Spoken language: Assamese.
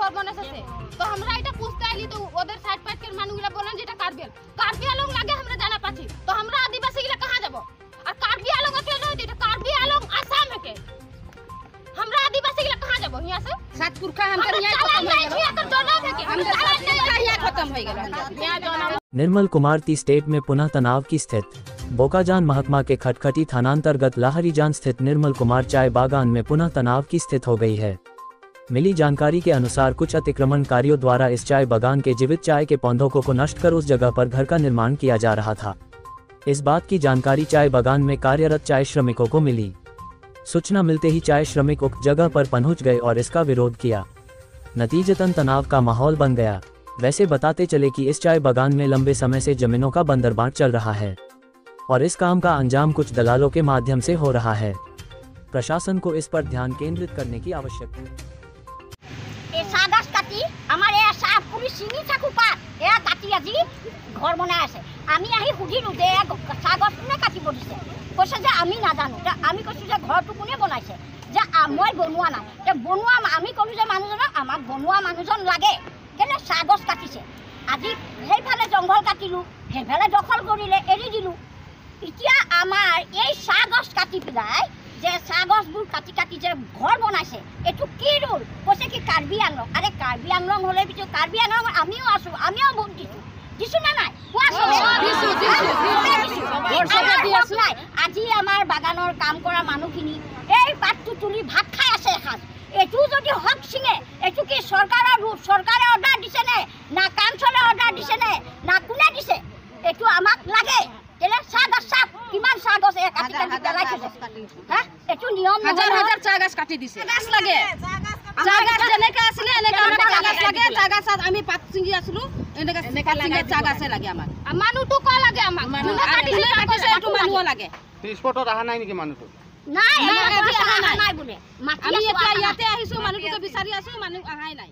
घर बनासे से तो हमरा इटा पूछते आली तो ओदर साइड पाट के मानुगला बोलन जे इटा कार्बी आलम लागे हमरा जाना पाछी तो हमरा आदिवासी गिला कहां जाबो और कार्बी आलम के रहते इटा कार्बी आलम आसाम के हमरा आदिवासी गिला कहां जाबो हिया से सात पुरखा हमके यहां खत्म हो गेल। निर्मल कुमार ती स्टेट में पुनः तनाव की स्थिति। बोकाजान महकमा के खटखटी थानांतर्गत लाहरीजान स्थित निर्मल कुमार चाय बागान में पुनः तनाव की स्थिति हो गई है। मिली जानकारी के अनुसार कुछ अतिक्रमणकारियों द्वारा इस चाय बागान के जीवित चाय के पौधों को नष्ट कर उस जगह पर घर का निर्माण किया जा रहा था। इस बात की जानकारी चाय बागान में कार्यरत चाय श्रमिकों को मिली। सूचना मिलते ही चाय श्रमिक उक्त जगह पर पहुंच गए और इसका विरोध किया। नतीजतन तनाव का माहौल बन गया। वैसे बताते चले कि इस चाय बागान में लंबे समय से जमीनों का बंदरबांट चल रहा है और इस काम का अंजाम कुछ दलालों के माध्यम से हो रहा है। प्रशासन को इस पर ध्यान केंद्रित करने की आवश्यकता है। घर बनाই আছে আমি আহি সুধিলো যে কাগজ কোনে কাটিব দিছে কৈছে যে আমি নাজানো আমি কৈছো যে ঘৰটো কোনে বনাইছে যে মই বনোৱা নাই তে বনোৱা আমি কলো যে মানুহজন আমাক বনোৱা মানুহজন লাগে কেনে কাগজ কাটিছে আজি সেইফালে জংঘল কাটিলো সেইফালে দখল কৰিলে এৰি দিলো এতিয়া আমাৰ এই কাগজ কাটি পেলাই যে কাগজবোৰ কাটি কাটি যে ঘৰ বনাইছে এটো কি ৰুল কৈছে কি কাৰ্বি আংলং আৰে কাৰ্বি আংলং হলে বিটো কাৰ্বি আংলং আমিও আছো আমিও ভোট দিছো দিছো না নাই আজি আমাৰ বাগানৰ কাম কৰা মানুহখিনি এই পাতটো তুলি ভাত খাই আছে এসাঁজ এটো যদি হক সিঙে এটো কি চৰকাৰৰ ৰূপ চৰকাৰে অৰ্ডাৰ দিছে নে না কাউন্সিলে অৰ্ডাৰ দিছে নে না কোনে দিছে এটো আমাক লাগে কেলে কাগজ সাপ কিমান কাগজ এক কাটি কাটি পেলাইছে হ্যাঁ এটো নিয়ম হাজার হাজার কাগজ কাটি দিছে কাগজ লাগে কাগজ যেনেকা আছিল এনেকা আমাক কাগজ লাগে কাগজ আমি পাত চিঙি আসলো এনেকা চিঙি কাগজ লাগে আমাক মানুটো ক লাগে আমাক মানুহ কাটিছে এটো মানুহ লাগে স্পটত আহা নাই নেকি মানুহটো নাই নাই বোলে আমি এতিয়া ইয়াতে আহিছো মানুহটোকে বিচাৰি আছো মানুহ আহাই নাই।